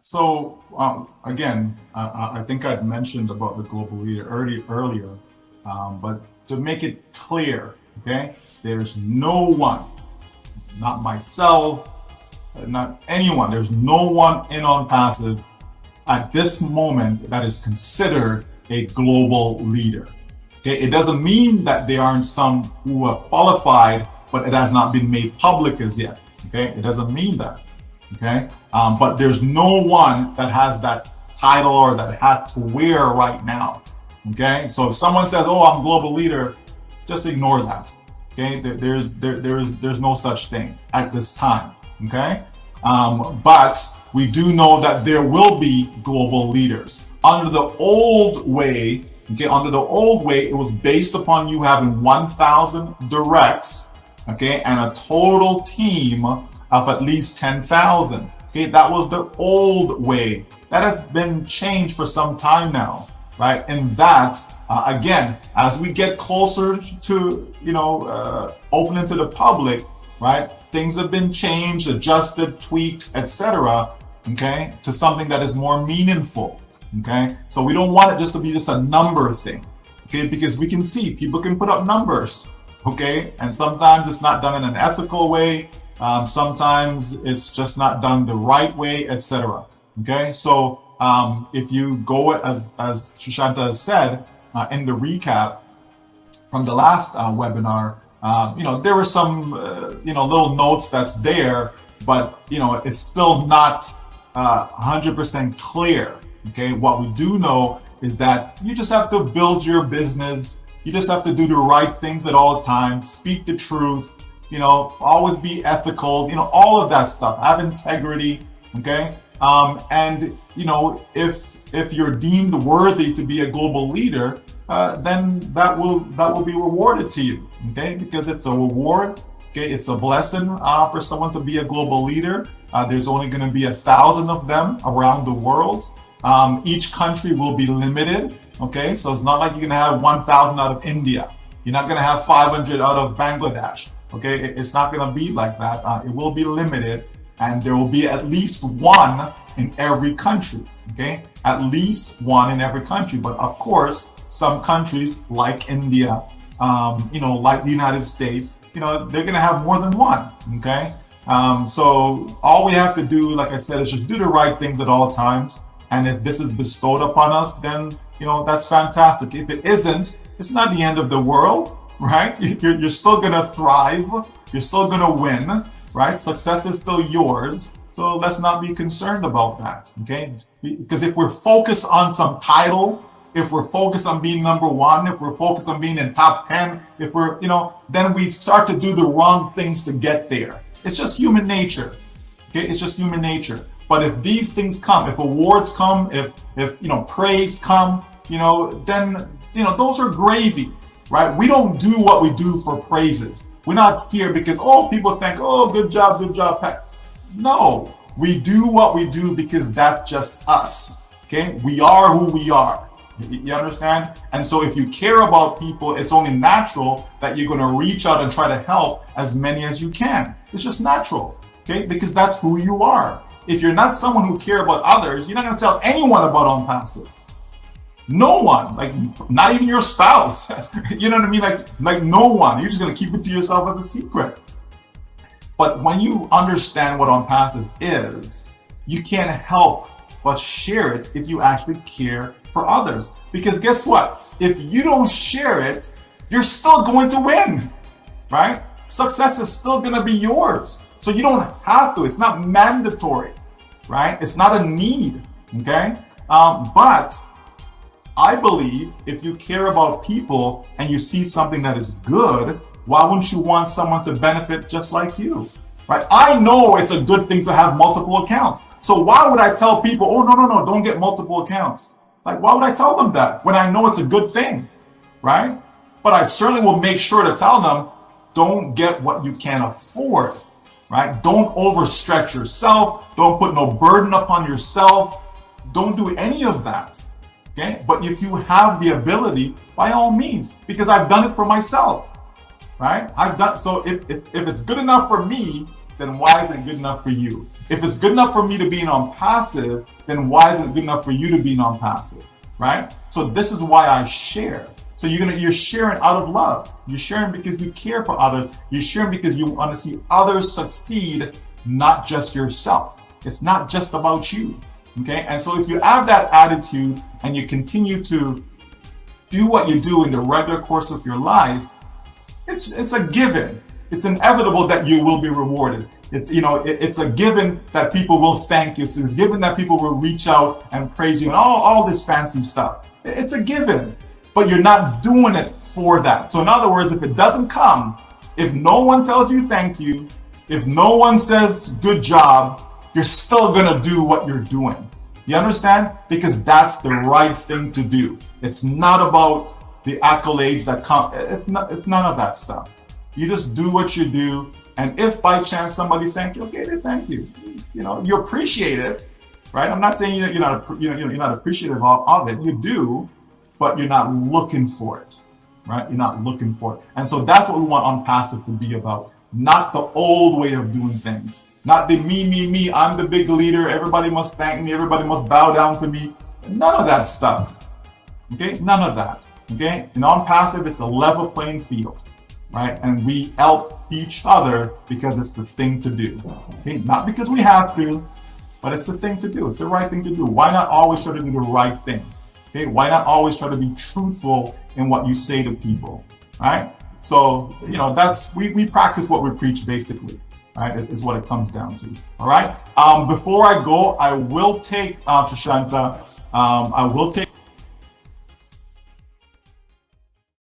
So again, I think I'd mentioned about the global leader earlier, but to make it clear, okay, there's no one, not myself, not anyone, there's no one in On Passive at this moment that is considered a global leader. Okay, it doesn't mean that there aren't some who are qualified, but it has not been made public as yet. Okay, it doesn't mean that. Okay, but there's no one that has that title or that hat to wear right now. Okay, so if someone says, "Oh, I'm global leader," just ignore that. Okay, there's no such thing at this time. Okay, but we do know that there will be global leaders. Under the old way, okay, under the old way, it was based upon you having 1,000 directs, okay, and a total team of at least 10,000. Okay, that was the old way. That has been changed for some time now, right? And that, again, as we get closer to, opening to the public, right? Things have been changed, adjusted, tweaked, etc. Okay, to something that is more meaningful. Okay, so we don't want it just to be just a number thing. Okay, because we can see people can put up numbers. Okay, and sometimes it's not done in an ethical way. Sometimes it's just not done the right way, etc. Okay, so if you go as Shushanta has said in the recap from the last webinar, there were some little notes that's there, but it's still not 100% clear. Okay, what we do know is that you just have to build your business. You just have to do the right things at all times, speak the truth, always be ethical, all of that stuff, have integrity. Okay, and if you're deemed worthy to be a global leader, then that will be rewarded to you. Okay, because it's a reward. Okay, it's a blessing for someone to be a global leader. There's only going to be 1,000 of them around the world. Each country will be limited. Okay, so it's not like you're going to have 1,000 out of India. You're not going to have 500 out of Bangladesh. Okay, it's not going to be like that. It will be limited, and there will be at least one in every country. Okay, at least one in every country. But of course, some countries like India, like the United States, they're going to have more than one. Okay, so all we have to do, like I said, is just do the right things at all times. And if this is bestowed upon us, then that's fantastic. If it isn't, it's not the end of the world, right? You're still gonna thrive. You're still gonna win, right? Success is still yours. So let's not be concerned about that, okay? Because if we're focused on some title, if we're focused on being number one, if we're focused on being in top 10, if we're, then we start to do the wrong things to get there. It's just human nature, okay? It's just human nature. But if these things come, if awards come, if praise come, then those are gravy, right? We don't do what we do for praises. We're not here because people think, good job, Pat. No, we do what we do because that's just us. Okay, we are who we are. You understand? And so if you care about people, it's only natural that you're going to reach out and try to help as many as you can. It's just natural, okay? Because that's who you are. If you're not someone who cares about others, you're not going to tell anyone about On Passive. No one, like not even your spouse. You know what I mean? Like no one. You're just going to keep it to yourself as a secret. But when you understand what On Passive is, you can't help but share it if you actually care for others. Because guess what? If you don't share it, you're still going to win, right? Success is still going to be yours. So you don't have to. It's not mandatory, right? It's not a need, okay? But I believe if you care about people and you see something that is good, why wouldn't you want someone to benefit just like you, right? I know it's a good thing to have multiple accounts. So why would I tell people, oh, no, don't get multiple accounts? Like, why would I tell them that when I know it's a good thing, right? But I certainly will make sure to tell them, don't get what you can't afford. Right? Don't overstretch yourself. Don't put no burden upon yourself. Don't do any of that. Okay? But if you have the ability, by all means, because I've done it for myself. Right? So if it's good enough for me, then why isn't it good enough for you? If it's good enough for me to be on passive, then why isn't it good enough for you to be on passive, right? So this is why I share. So you're sharing out of love. You're sharing because you care for others. You're sharing because you want to see others succeed, not just yourself. It's not just about you, okay? And so if you have that attitude and you continue to do what you do in the regular course of your life, it's a given. It's inevitable that you will be rewarded. It's a given that people will thank you. It's a given that people will reach out and praise you and all this fancy stuff. It's a given, but you're not doing it for that. So in other words, if it doesn't come, if no one tells you thank you, if no one says good job, you're still gonna do what you're doing. You understand? Because that's the right thing to do. It's not about the accolades that come. It's none of that stuff. You just do what you do. And if by chance somebody thank you, okay, they thank you. You appreciate it, right? I'm not saying you're not appreciative of it. You do, but you're not looking for it, right? You're not looking for it. And so that's what we want On Passive to be about. Not the old way of doing things. Not the me, I'm the big leader. Everybody must thank me. Everybody must bow down to me. None of that stuff, okay? None of that, okay? And On Passive, it's a level playing field, right? And we help each other because it's the thing to do, okay? Not because we have to, but it's the thing to do. It's the right thing to do. Why not always try to do the right thing, okay? Why not always try to be truthful in what you say to people, right? So, we practice what we preach, basically, right? Is what it comes down to, all right? Before I go, I will take, Trishanta, I will take